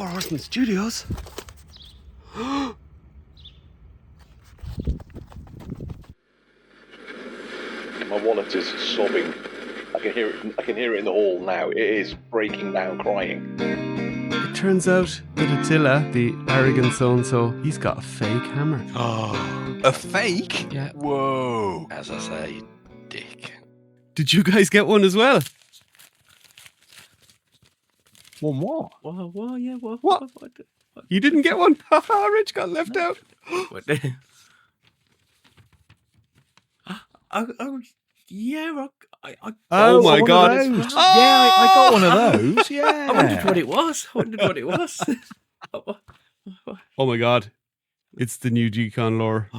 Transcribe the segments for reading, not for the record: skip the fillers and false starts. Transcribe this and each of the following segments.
Four Horsemen Studios. My wallet is sobbing. I can hear it. I can hear it in the hall now. It is breaking down, crying. It turns out that Attila, the arrogant so-and-so, he's got a fake hammer. Oh, a fake? Yeah. Whoa. As I say, dick. Did you guys get one as well? One what? Whoa, yeah, What? You didn't get one? Haha, Rich got left out. What? Yeah, Oh my one God. of those. It's- Yeah, I got one of those. Yeah. I wondered what it was. Oh my God. It's the new GCon lore.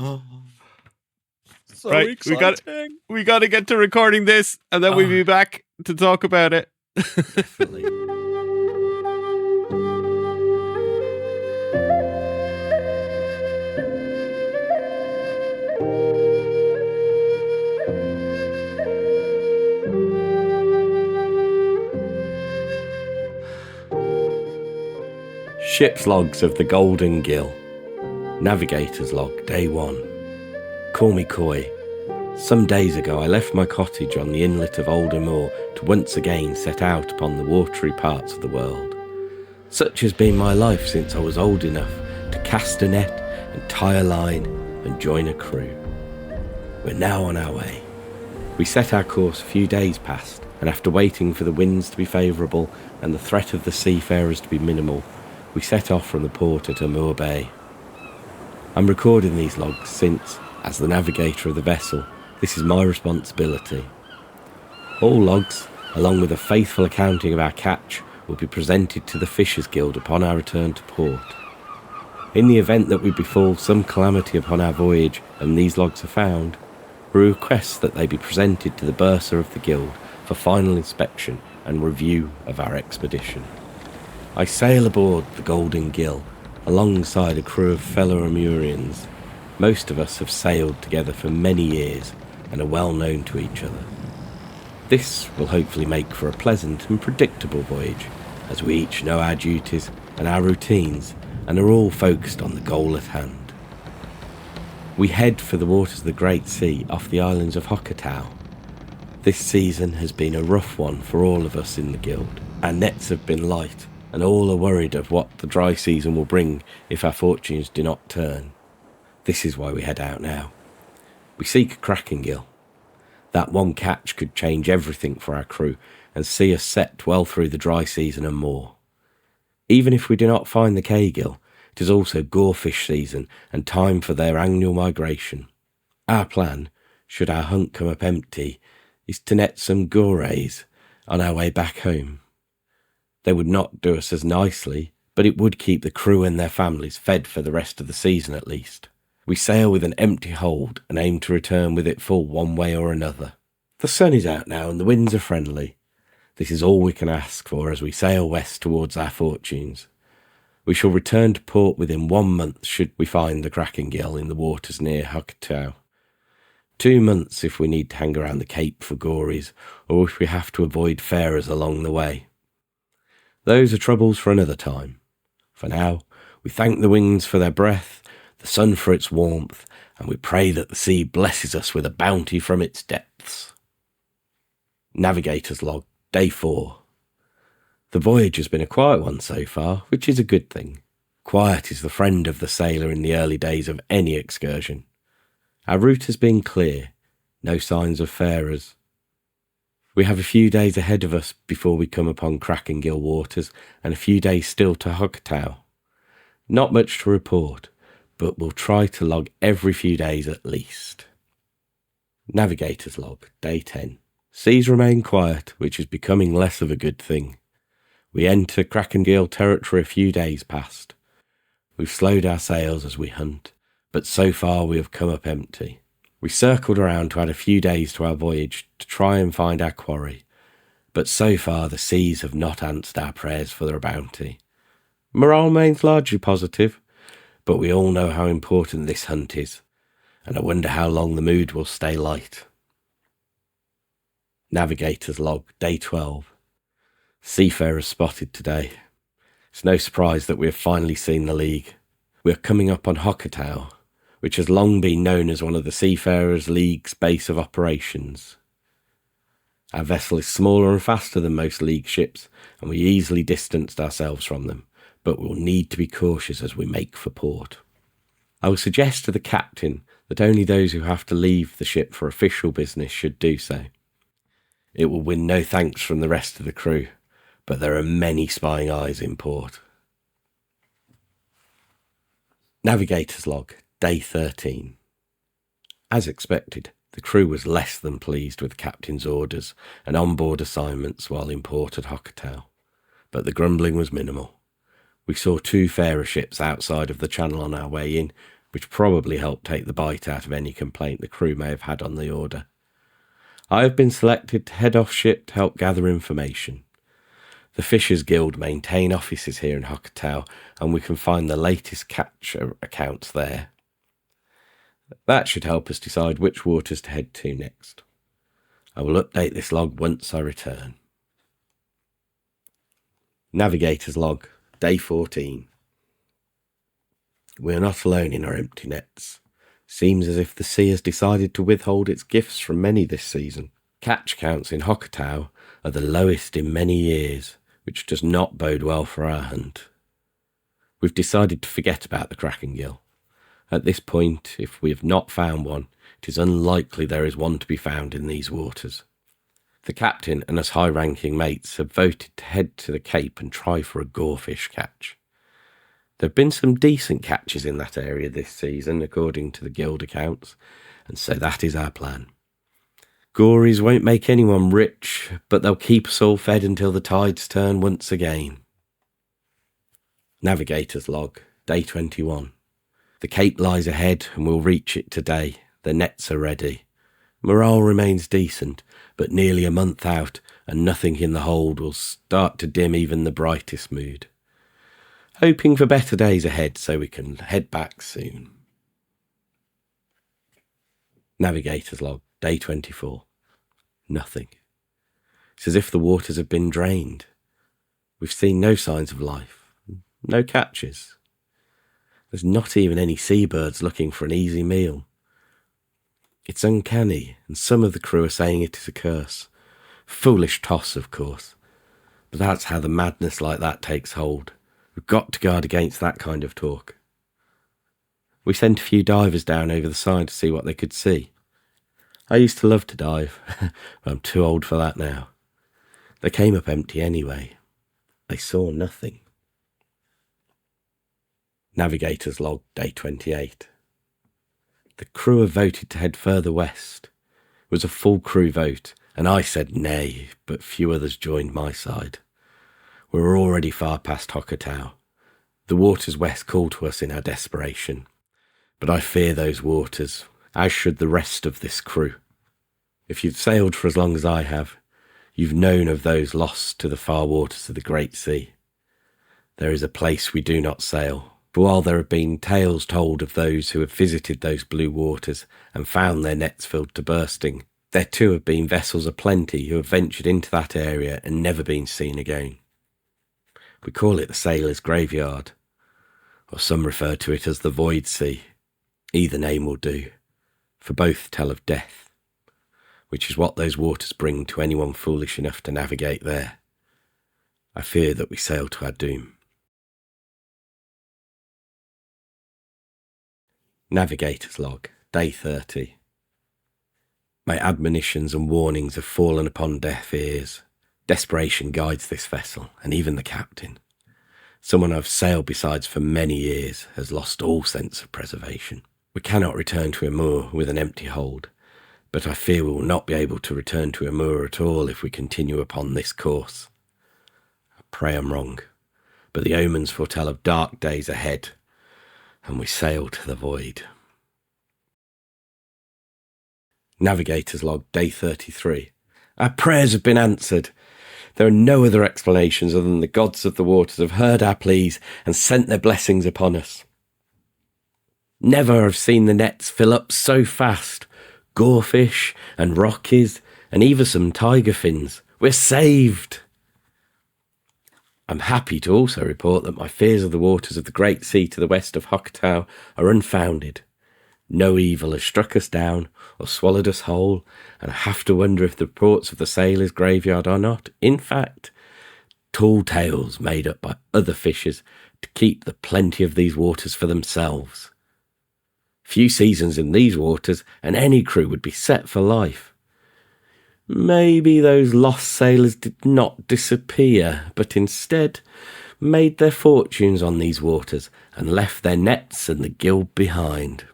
So Right, exciting. We got to get to recording this and then we'll be back to talk about it. Definitely. Ship's logs of the Golden Gill. Navigator's log, day 1. Call me coy. Some days ago I left my cottage on the inlet of Aldermoor to once again set out upon the watery parts of the world. Such has been my life since I was old enough to cast a net and tie a line and join a crew. We're now on our way. We set our course a few days past, and after waiting for the winds to be favourable and the threat of the seafarers to be minimal, we set off from the port at Amur Bay. I'm recording these logs since, as the navigator of the vessel, this is my responsibility. All logs, along with a faithful accounting of our catch, will be presented to the Fishers Guild upon our return to port. In the event that we befall some calamity upon our voyage and these logs are found, we request that they be presented to the bursar of the guild for final inspection and review of our expedition. I sail aboard the Golden Gill alongside a crew of fellow Amurians. Most of us have sailed together for many years and are well known to each other. This will hopefully make for a pleasant and predictable voyage, as we each know our duties and our routines and are all focused on the goal at hand. We head for the waters of the Great Sea off the islands of Hokkatau. This season has been a rough one for all of us in the guild. Our nets have been light, and all are worried of what the dry season will bring if our fortunes do not turn. This is why we head out now. We seek a cracking gill. That one catch could change everything for our crew and see us set well through the dry season and more. Even if we do not find the K-gill, it is also gorefish season and time for their annual migration. Our plan, should our hunt come up empty, is to net some gorays on our way back home. They would not do us as nicely, but it would keep the crew and their families fed for the rest of the season at least. We sail with an empty hold and aim to return with it full one way or another. The sun is out now and the winds are friendly. This is all we can ask for as we sail west towards our fortunes. We shall return to port within 1 month should we find the cracking gill in the waters near Hokkatau. 2 months if we need to hang around the Cape for gories, or if we have to avoid farers along the way. Those are troubles for another time. For now, we thank the winds for their breath, the sun for its warmth, and we pray that the sea blesses us with a bounty from its depths. Navigator's log, day 4. The voyage has been a quiet one so far, which is a good thing. Quiet is the friend of the sailor in the early days of any excursion. Our route has been clear, no signs of farers. We have a few days ahead of us before we come upon cracking gill waters and a few days still to Hokkatau. Not much to report, but we'll try to log every few days at least. Navigator's log, day 10. Seas remain quiet, which is becoming less of a good thing. We enter cracking gill territory a few days past. We've slowed our sails as we hunt, but so far we have come up empty. We circled around to add a few days to our voyage to try and find our quarry, but so far the seas have not answered our prayers for their bounty. Morale remains largely positive, but we all know how important this hunt is, and I wonder how long the mood will stay light. Navigator's log, day 12. Seafarers spotted today. It's no surprise that we have finally seen the League. We are coming up on Hokkatau, which has long been known as one of the Seafarers League's base of operations. Our vessel is smaller and faster than most League ships, and we easily distanced ourselves from them, but we'll need to be cautious as we make for port. I will suggest to the captain that only those who have to leave the ship for official business should do so. It will win no thanks from the rest of the crew, but there are many spying eyes in port. Navigator's log, day 13. As expected, the crew was less than pleased with the captain's orders and on-board assignments while in port at Hokkatau, but the grumbling was minimal. We saw 2 fairer ships outside of the channel on our way in, which probably helped take the bite out of any complaint the crew may have had on the order. I have been selected to head off ship to help gather information. The Fishers Guild maintain offices here in Hokkatau, and we can find the latest catch accounts there. That should help us decide which waters to head to next. I will update this log once I return. Navigator's log, day 14. We are not alone in our empty nets. Seems as if the sea has decided to withhold its gifts from many this season. Catch counts in Hokkatau are the lowest in many years, which does not bode well for our hunt. We've decided to forget about the Kraken gill. At this point, if we have not found one, it is unlikely there is one to be found in these waters. The captain and us high-ranking mates have voted to head to the Cape and try for a gorefish catch. There have been some decent catches in that area this season, according to the guild accounts, and so that is our plan. Gories won't make anyone rich, but they'll keep us all fed until the tides turn once again. Navigator's log, day 21. The Cape lies ahead and we'll reach it today. The nets are ready. Morale remains decent, but nearly a month out and nothing in the hold will start to dim even the brightest mood. Hoping for better days ahead so we can head back soon. Navigator's log, day 24. Nothing. It's as if the waters have been drained. We've seen no signs of life. No catches. There's not even any seabirds looking for an easy meal. It's uncanny, and some of the crew are saying it is a curse. Foolish toss, of course. But that's how the madness like that takes hold. We've got to guard against that kind of talk. We sent a few divers down over the side to see what they could see. I used to love to dive, but I'm too old for that now. They came up empty anyway. They saw nothing. Navigator's log, day 28. The crew have voted to head further west. It was a full crew vote, and I said nay, but few others joined my side. We were already far past Hokkatau. The waters west call to us in our desperation. But I fear those waters, as should the rest of this crew. If you've sailed for as long as I have, you've known of those lost to the far waters of the Great Sea. There is a place we do not sail, for while there have been tales told of those who have visited those blue waters and found their nets filled to bursting, there too have been vessels aplenty who have ventured into that area and never been seen again. We call it the Sailor's Graveyard, or some refer to it as the Void Sea. Either name will do, for both tell of death, which is what those waters bring to anyone foolish enough to navigate there. I fear that we sail to our doom. Navigator's log, day 30. My admonitions and warnings have fallen upon deaf ears. Desperation guides this vessel, and even the captain. Someone I've sailed besides for many years has lost all sense of preservation. We cannot return to Amur with an empty hold, but I fear we will not be able to return to Amur at all if we continue upon this course. I pray I'm wrong, but the omens foretell of dark days ahead, and we sail to the void. Navigator's log, day 33. Our prayers have been answered. There are no other explanations other than the gods of the waters have heard our pleas and sent their blessings upon us. Never have seen the nets fill up so fast. Gorefish and rockies and even some tiger fins. We're saved. I'm happy to also report that my fears of the waters of the Great Sea to the west of Hokuto are unfounded. No evil has struck us down or swallowed us whole, and I have to wonder if the reports of the sailors' graveyard are not, in fact, tall tales made up by other fishers to keep the plenty of these waters for themselves. Few seasons in these waters, and any crew would be set for life. Maybe those lost sailors did not disappear, but instead made their fortunes on these waters and left their nets and the guild behind.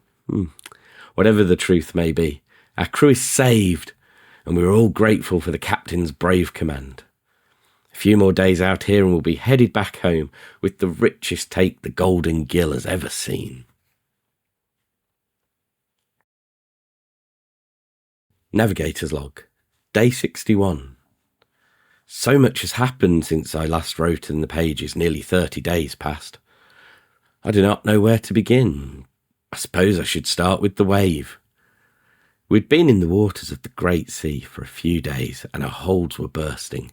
Whatever the truth may be, our crew is saved, and we are all grateful for the captain's brave command. A few more days out here and we'll be headed back home with the richest take the Golden Gill has ever seen. Navigator's Log, Day 61. So much has happened since I last wrote in the pages, nearly 30 days past. I do not know where to begin. I suppose I should start with the wave. We'd been in the waters of the Great Sea for a few days and our holds were bursting.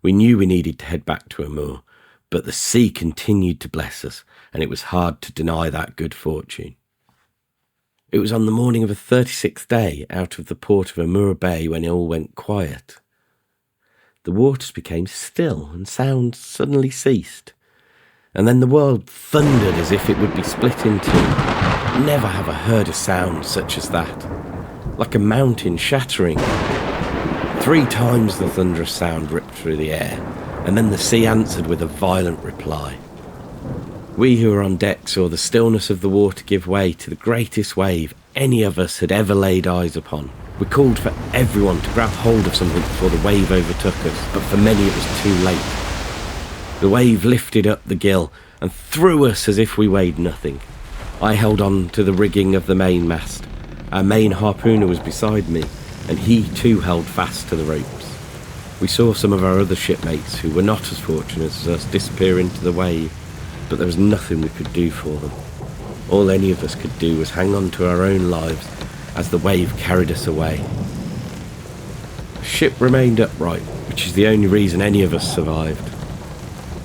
We knew we needed to head back to Amur, but the sea continued to bless us and it was hard to deny that good fortune. It was on the morning of the 36th day out of the port of Amur Bay when it all went quiet. The waters became still and sound suddenly ceased. And then the world thundered as if it would be split in two. Never have I heard a sound such as that. Like a mountain shattering. 3 times the thunderous sound ripped through the air, and then the sea answered with a violent reply. We who were on deck saw the stillness of the water give way to the greatest wave any of us had ever laid eyes upon. We called for everyone to grab hold of something before the wave overtook us, but for many it was too late. The wave lifted up the gill and threw us as if we weighed nothing. I held on to the rigging of the mainmast. Our main harpooner was beside me, and he too held fast to the ropes. We saw some of our other shipmates who were not as fortunate as us disappear into the wave, but there was nothing we could do for them. All any of us could do was hang on to our own lives as the wave carried us away. The ship remained upright, which is the only reason any of us survived.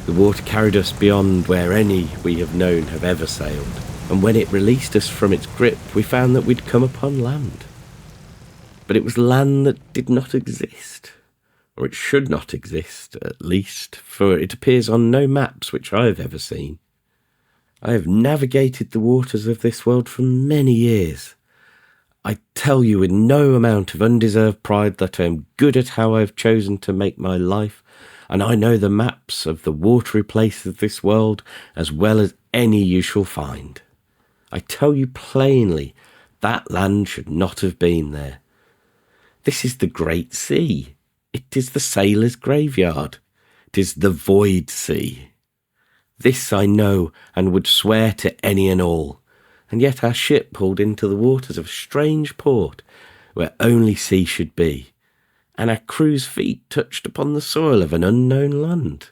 The water carried us beyond where any we have known have ever sailed, and when it released us from its grip, we found that we'd come upon land. But it was land that did not exist, or it should not exist, at least, for it appears on no maps which I have ever seen. I have navigated the waters of this world for many years. I tell you with no amount of undeserved pride that I am good at how I have chosen to make my life, and I know the maps of the watery places of this world as well as any you shall find. I tell you plainly, that land should not have been there. This is the Great Sea. It is the sailor's graveyard. It is the Void Sea. This I know and would swear to any and all. And yet our ship pulled into the waters of a strange port where only sea should be, and our crew's feet touched upon the soil of an unknown land.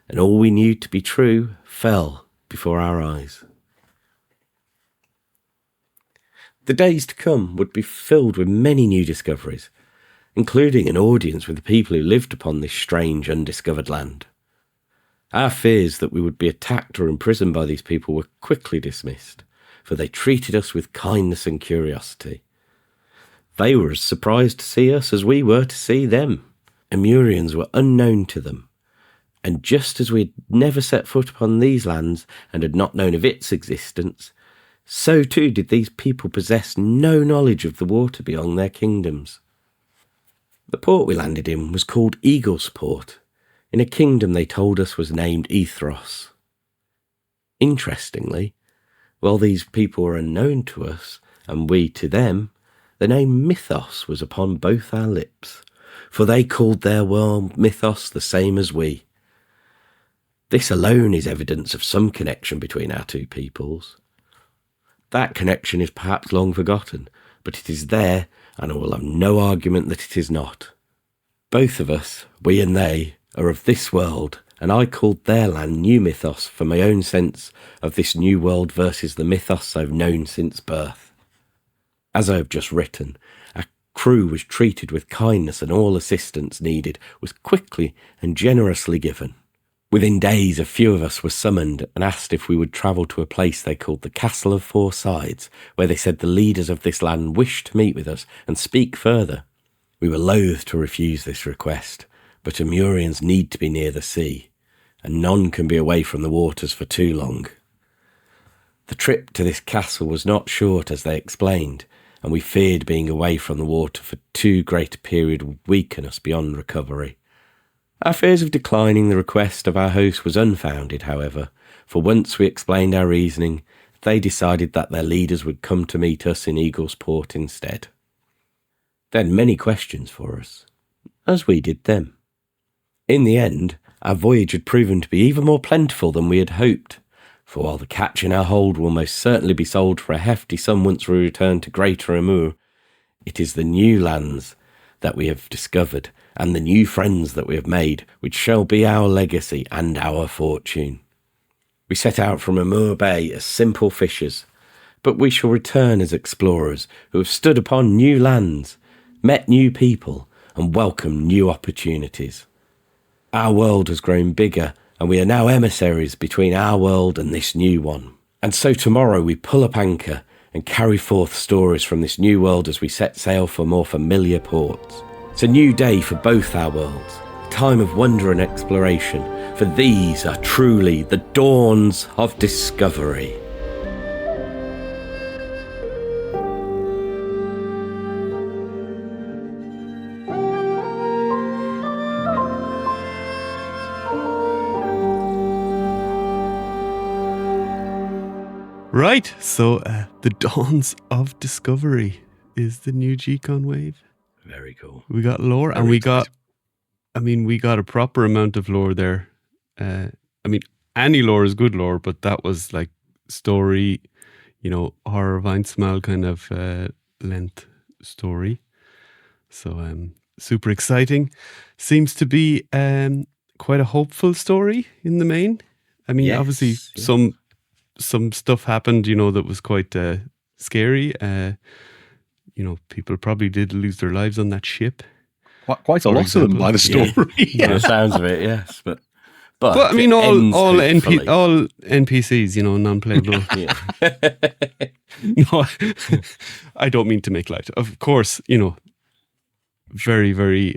And all we knew to be true fell before our eyes. The days to come would be filled with many new discoveries, including an audience with the people who lived upon this strange, undiscovered land. Our fears that we would be attacked or imprisoned by these people were quickly dismissed, for they treated us with kindness and curiosity. They were as surprised to see us as we were to see them. Amurians were unknown to them, and just as we had never set foot upon these lands and had not known of its existence, so too did these people possess no knowledge of the water beyond their kingdoms. The port we landed in was called Eagle's Port, in a kingdom they told us was named Ethros. Interestingly, while these people were unknown to us, and we to them, the name Mythos was upon both our lips, for they called their world Mythos the same as we. This alone is evidence of some connection between our two peoples. That connection is perhaps long forgotten, but it is there, and I will have no argument that it is not. Both of us, we and they, are of this world, and I called their land New Mythos for my own sense of this new world versus the Mythos I've known since birth. As I have just written, our crew was treated with kindness and all assistance needed was quickly and generously given. Within days, a few of us were summoned and asked if we would travel to a place they called the Castle of Four Sides, where they said the leaders of this land wished to meet with us and speak further. We were loath to refuse this request, but Amurians need to be near the sea, and none can be away from the waters for too long. The trip to this castle was not short, as they explained, and we feared being away from the water for too great a period would weaken us beyond recovery. Our fears of declining the request of our host was unfounded, however, for once we explained our reasoning, they decided that their leaders would come to meet us in Eagle's Port instead. They had many questions for us, as we did them. In the end, our voyage had proven to be even more plentiful than we had hoped, for while the catch in our hold will most certainly be sold for a hefty sum once we return to Greater Amur, it is the new lands that we have discovered and the new friends that we have made which shall be our legacy and our fortune. We set out from Amur Bay as simple fishers, but we shall return as explorers who have stood upon new lands, met new people, and welcomed new opportunities. Our world has grown bigger, and we are now emissaries between our world and this new one. And so tomorrow we pull up anchor and carry forth stories from this new world as we set sail for more familiar ports. It's a new day for both our worlds, a time of wonder and exploration, for these are truly the dawns of discovery. Right, so the Dawns of Discovery is the new GCon wave. Very cool. We got lore, and we got a proper amount of lore there. Any lore is good lore, but that was like story, horror of Einzmal kind of length story. So super exciting. Seems to be quite a hopeful story in the main. Yes, obviously yeah. some stuff happened, that was quite scary. People probably did lose their lives on that ship. Quite a lot of them by the story. Yeah. By the sounds of it, yes. But all NPCs, non-playable. No, I don't mean to make light. Of course, very, very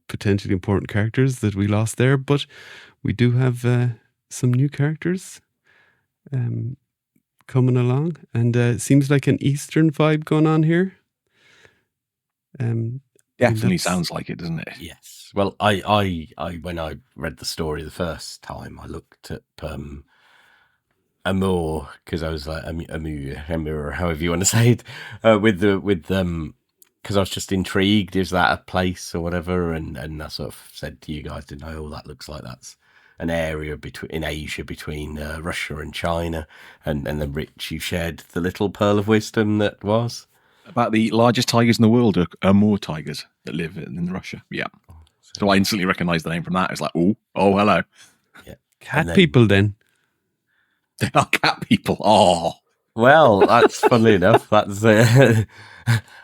potentially important characters that we lost there, but we do have some new characters coming along, and it seems like an Eastern vibe going on here. Definitely sounds like it, doesn't it? Yes. Well, I when I read the story the first time, I looked at Amur, because I was like Amur, however you want to say it, because I was just intrigued. Is that a place or whatever? And I sort of said to you guys, didn't know, that looks like that's an area in Asia between Russia and China, and then Rich, you shared the little pearl of wisdom that was about the largest tigers in the world are Amur tigers that live in Russia. Yeah. So I instantly recognised the name from that. It's like, oh, hello. Yeah. Cat people then. They are cat people. Oh. Well, that's funnily enough. That's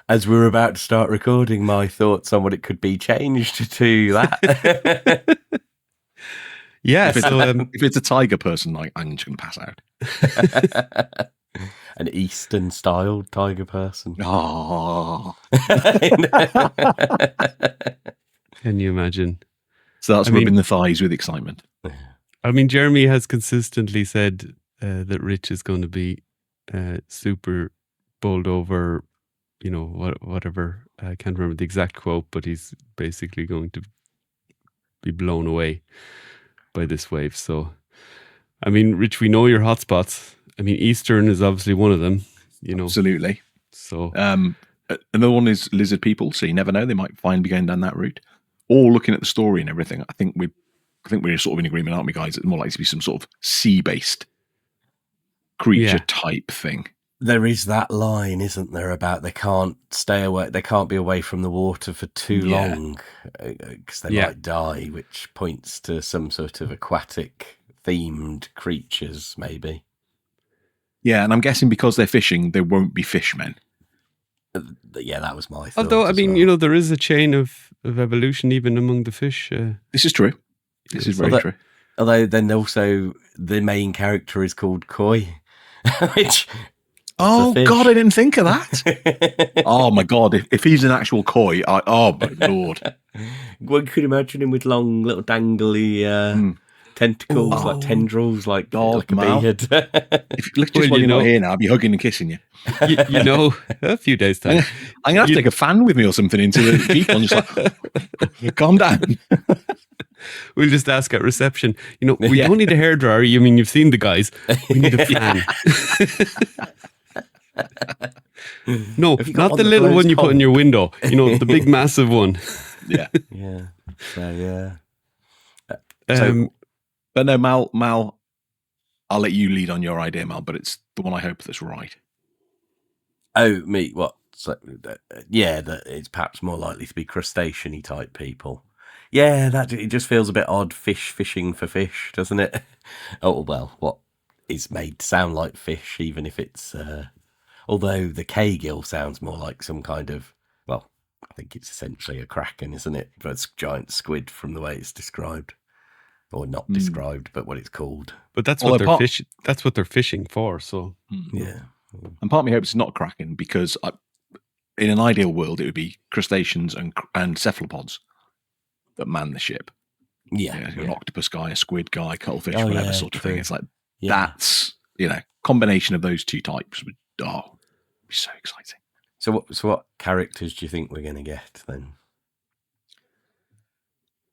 as we were about to start recording, my thoughts on what it could be changed to that. Yeah, if it's a tiger person, I'm just going to pass out. An Eastern-styled tiger person. Oh. Can you imagine? So that's rubbing the thighs with excitement. Jeremy has consistently said that Rich is going to be super bowled over, whatever. I can't remember the exact quote, but he's basically going to be blown away by this wave. So, Rich, we know your hotspots. Eastern is obviously one of them, Absolutely. So, another one is lizard people. So you never know; they might be going down that route. Or looking at the story and everything, I think we're sort of in agreement, aren't we, guys? It's more likely to be some sort of sea-based creature type thing. There is that line, isn't there, about they can't stay away, they can't be away from the water for too long because they might die, which points to some sort of aquatic themed creatures, maybe. Yeah, and I'm guessing because they're fishing, there won't be fishmen. Yeah, that was my thought. Although, there is a chain of evolution even among the fish. This is true. This is very true. Although then also the main character is called Koi, which Oh fish. God, I didn't think of that. Oh my God, if he's an actual koi, oh my Lord. One could imagine him with long little dangly tentacles, like tendrils, like God, a Mal. beard. If just Well, when you you're not know- here now, I'll be hugging and kissing you. You know, a few days time. I'm gonna have to take a fan with me or something into the GCon, just like calm down. We'll just ask at reception. You know, we Yeah. don't need a hairdryer. You mean you've seen the guys? We need a fan. No, Have you got not one the that little blows one you put in your window. You know, the big massive one. Yeah. Yeah. So yeah. But no, Mal, I'll let you lead on your idea, Mal, but it's the one I hope that's right. Oh, me, what? So, yeah, that it's perhaps more likely to be crustacean-y type people. Yeah, that it just feels a bit odd, fishing for fish, doesn't it? Oh, well, what is made to sound like fish, even if it's... although the K-gill sounds more like some kind of... Well, I think it's essentially a kraken, isn't it? But it's giant squid from the way it's described. Or not described, but what it's called. But that's Although what they're That's what they're fishing for. So Yeah. And part of me hopes it's not Kraken because in an ideal world, it would be crustaceans and cephalopods that man the ship. Yeah. An octopus guy, a squid guy, cuttlefish, Oh, whatever yeah, sort of true. thing. It's like Yeah. that's combination of those two types would be so exciting. So what characters do you think we're going to get then?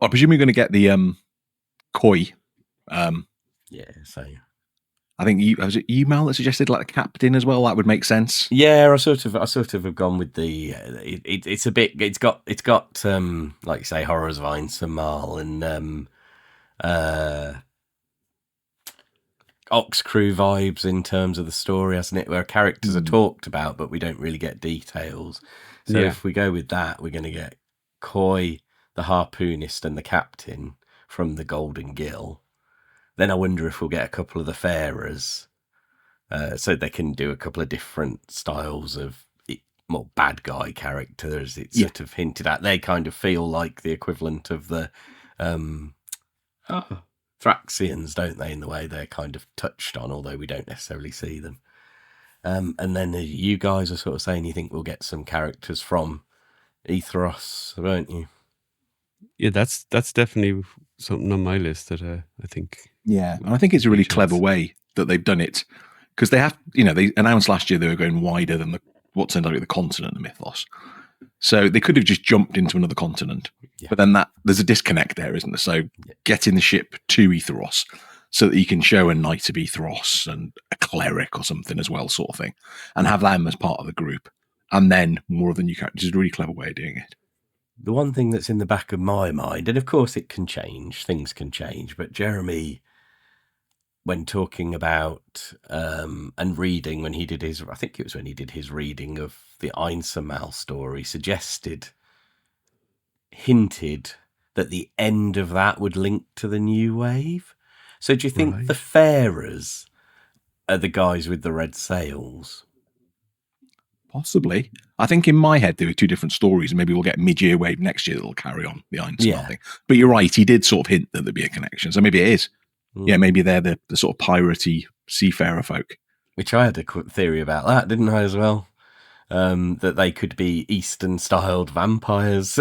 I presume you're going to get the koi. Yeah, so I think was it you, Mal, that suggested like a captain as well? That would make sense. yeah, I sort of have gone with the it's a bit it's got like you say Horrors of Einsammal and Ox Crew vibes in terms of the story, hasn't it? Where characters are talked about, but we don't really get details. So Yeah. if we go with that, we're going to get Koi, the harpoonist, and the captain from the Golden Gill. Then I wonder if we'll get a couple of the farers, so they can do a couple of different styles of more bad guy characters. It's sort of hinted at. They kind of feel like the equivalent of the Thraxians, don't they, in the way they're kind of touched on, although we don't necessarily see them. And then you guys are sort of saying you think we'll get some characters from Etheros, won't you? yeah, that's definitely something on my list that I think. Yeah, and I think it's a really clever way that they've done it because they have, they announced last year they were going wider than what turned out to be the continent of Mythos. So they could have just jumped into another continent, but then there's a disconnect there, isn't there? So getting the ship to Etheros so that you can show a knight of Etheros and a cleric or something as well, sort of thing, and have them as part of the group, and then more of the new characters is a really clever way of doing it. The one thing that's in the back of my mind, and of course it can change, things can change, but Jeremy, when talking about and reading, when he did his, I think it was when he did his reading of the Einsammal story, hinted that the end of that would link to the new wave. So do you think the farers are the guys with the red sails? Possibly. I think in my head there were two different stories, and maybe we'll get mid-year wave next year that'll carry on the Einstein thing. But you're right, he did sort of hint that there'd be a connection. So maybe it is. Yeah, maybe they're the sort of piratey seafarer folk. Which I had a quick theory about that, didn't I, as well? That they could be Eastern-styled vampires.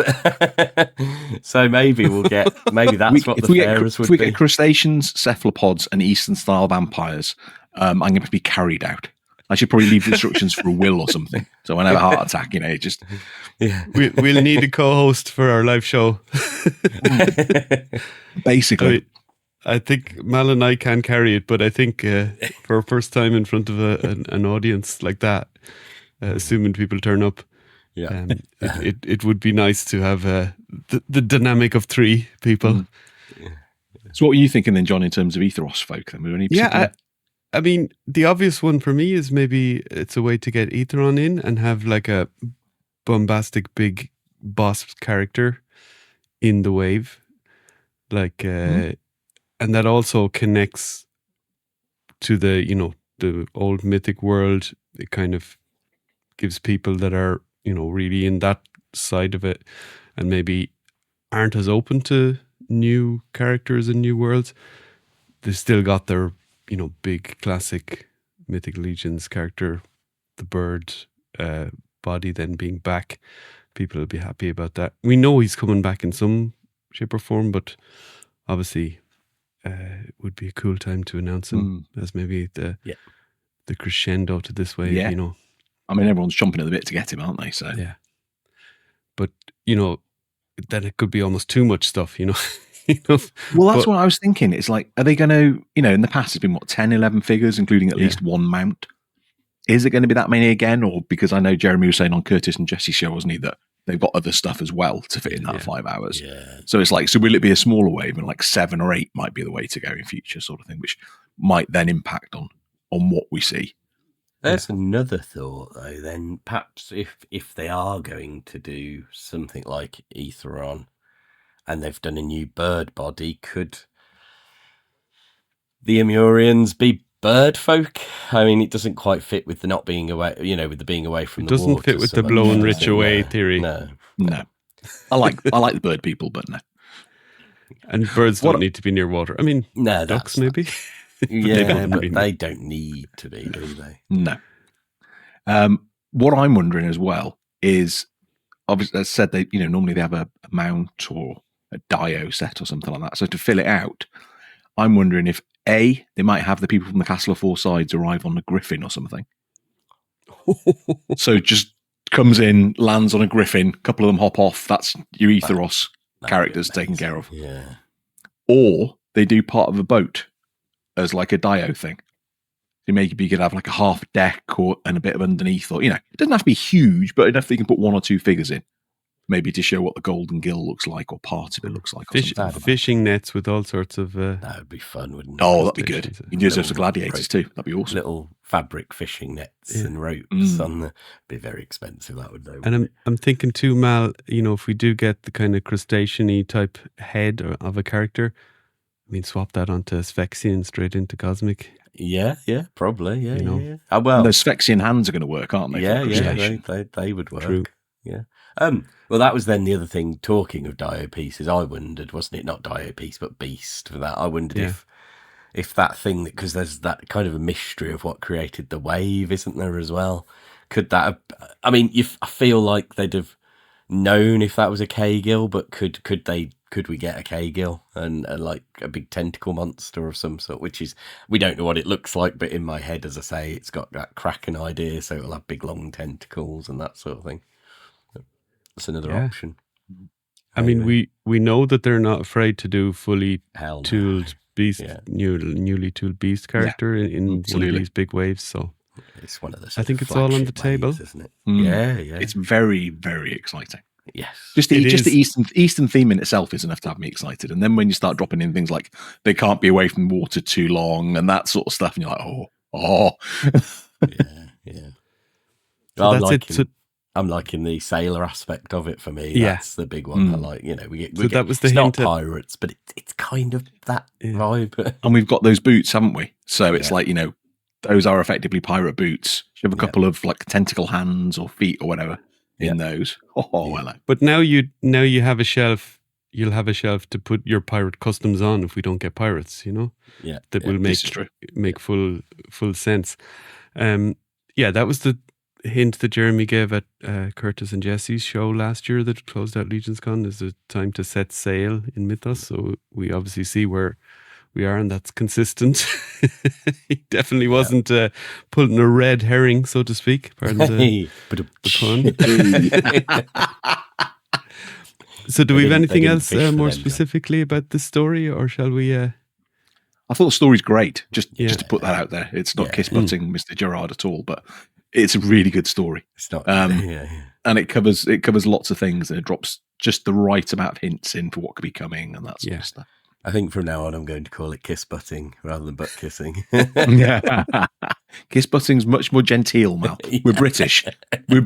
So maybe we'll get... Maybe that's what the farers would be. If we get crustaceans, cephalopods, and Eastern-style vampires, I'm going to be carried out. I should probably leave instructions for a will or something. So when I have a heart attack, just... Yeah. We'll need a co-host for our live show. Basically. I think Mal and I can carry it, but I think for our first time in front of an audience like that, assuming people turn up, it would be nice to have the dynamic of three people. So what were you thinking then, John, in terms of Etheros folk? Then? Were there any particular... I mean, the obvious one for me is maybe it's a way to get Aetheron in and have like a bombastic big boss character in the wave. Like, and that also connects to the old mythic world. It kind of gives people that are, really in that side of it and maybe aren't as open to new characters and new worlds. they've still got their, big classic Mythic Legions character, the bird body then being back. People will be happy about that. We know he's coming back in some shape or form, but obviously it would be a cool time to announce him as maybe the crescendo to this wave, Yeah. I mean, everyone's chomping at the bit to get him, aren't they? So Yeah. But, then it could be almost too much stuff, Well, that's what I was thinking. It's like, are they going to, in the past, it's been 10, 11 figures, including at least one mount. Is it going to be that many again? Or because I know Jeremy was saying on Curtis and Jesse's show, wasn't he, that they've got other stuff as well to fit in that 5 hours. Yeah. So it's like, so will it be a smaller wave and like 7 or 8 might be the way to go in future sort of thing, which might then impact on what we see. There's another thought though, then perhaps if they are going to do something like Aetheron and they've done a new bird body, could the Amurians be bird folk? I mean, it doesn't quite fit with the not being away, with the being away from it the doesn't water fit with so the much, blow and does rich it? away theory. No. I like the bird people, but no. And birds don't need to be near water. I mean, No, ducks maybe. Yeah, but really they don't need to be, do they? No. What I'm wondering as well is, obviously, as I said, they normally they have a mount or a dio set or something like that. So to fill it out, I'm wondering if they might have the people from the Castle of Four Sides arrive on a griffin or something. So just comes in, lands on a griffin, a couple of them hop off. That's your Aetheros characters taken care of. Yeah. Or they do part of a boat as like a dio thing. So maybe you could have like a half deck and a bit of underneath, or it doesn't have to be huge, but enough that you can put 1 or 2 figures in, maybe to show what the Golden Gill looks like or part of it looks like. Fishing nets with all sorts of. That would be fun, wouldn't it? Oh, that'd be good. You can use those for gladiators too. That'd be awesome. Little fabric fishing nets and ropes on the. Be very expensive. That would though. And I'm thinking too, Mal. If we do get the kind of crustacean-y type head of a character, I mean, swap that onto Sphexian straight into Cosmic. Yeah, probably. Yeah, yeah. Oh, well, those Sphexian hands are going to work, aren't they? Yeah, they would work. True. Yeah. Well, that was then the other thing. Talking of dio pieces, I wondered, wasn't it? Not dio piece, but beast for that. I wondered if that thing, because there's that kind of a mystery of what created the wave, isn't there as well? Could that have? I mean, I feel like they'd have known if that was a K-Gill, but could we get a K-Gill and like a big tentacle monster of some sort, which is, we don't know what it looks like, but in my head, as I say, it's got that Kraken idea, so it'll have big long tentacles and that sort of thing. That's another option. I mean, we know that they're not afraid to do fully tooled beast, newly tooled beast character in one of these big waves, so it's one of the. I think it's all on the table, isn't it? Yeah. It's very, very exciting. Yes, just the Eastern theme in itself is enough to have me excited, and then when you start dropping in things like they can't be away from water too long and that sort of stuff, and you're like, oh, yeah. So that's it. I'm liking the sailor aspect of it for me. That's the big one. I like, that was the it's hint not pirates, but it's kind of that vibe. And we've got those boots, haven't we? So it's like, those are effectively pirate boots. You have a couple of like tentacle hands or feet or whatever in those. Well. But now you have a shelf. You'll have a shelf to put your pirate customs on if we don't get pirates. Yeah, that will make full sense. That was the hint that Jeremy gave at Curtis and Jesse's show last year that closed out LegionsCon. Is a time to set sail in Mythos. So we obviously see where we are, and that's consistent. He definitely wasn't pulling a red herring, so to speak. Pardon the pun. So do we have anything else more specifically about this story, or shall we... I thought the story's great, just to put that out there. It's not kiss-butting Mr. Gerard at all, but it's a really good story. It's not, and it covers lots of things, and it drops just the right amount of hints in for what could be coming and that sort of stuff. I think from now on I'm going to call it kiss butting rather than butt kissing. Kiss butting's much more genteel, Mal. We're British. We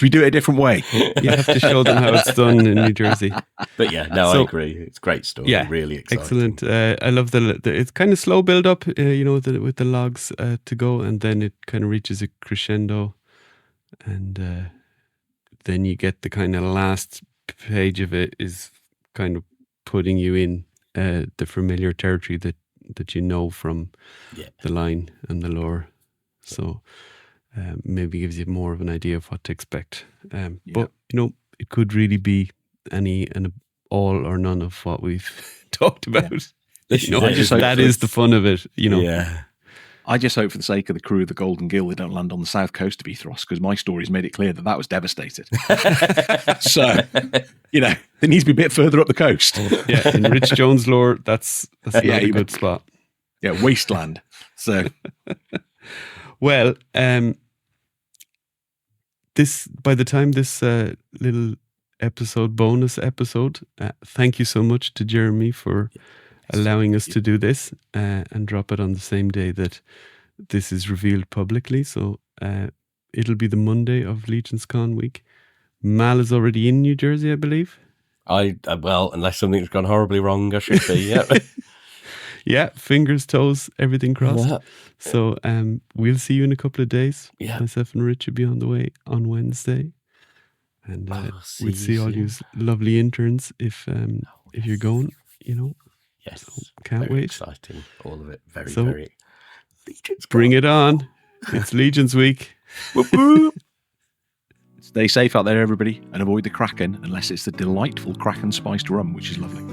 do it a different way. You have to show them how it's done in New Jersey. But I agree. It's a great story. Yeah, really exciting. Excellent. I love the it's kind of slow build up, with the logs to go, and then it kind of reaches a crescendo, and then you get the kind of last page of it is kind of putting you in the familiar territory that that you know from Yeah. the line and the lore. So maybe gives you more of an idea of what to expect. But it could really be any and all or none of what we've talked about. This That is the fun of it. Yeah. I just hope for the sake of the crew of the Golden Gill they don't land on the south coast of Ethros, because my story's made it clear that was devastated. So, there needs to be a bit further up the coast. Yeah, in Rich Jones' lore, that's not a good spot. Yeah, wasteland. So, well, by the time this little bonus episode, thank you so much to Jeremy for allowing us to do this and drop it on the same day that this is revealed publicly. So it'll be the Monday of Legion's Con week. Mal is already in New Jersey, I believe. Well, unless something's gone horribly wrong, I should be. Yeah. Yeah, fingers, toes, everything crossed. Yeah. So we'll see you in a couple of days. Yeah. Myself and Rich will be on the way on Wednesday. And we'll see all you lovely interns if you're going, Yes. So can't very wait. Exciting. All of it. Very, So, very. Legion's Bring it on. It's Legion's week. stay safe out there, everybody, and avoid the Kraken unless it's the delightful Kraken spiced rum, which is lovely.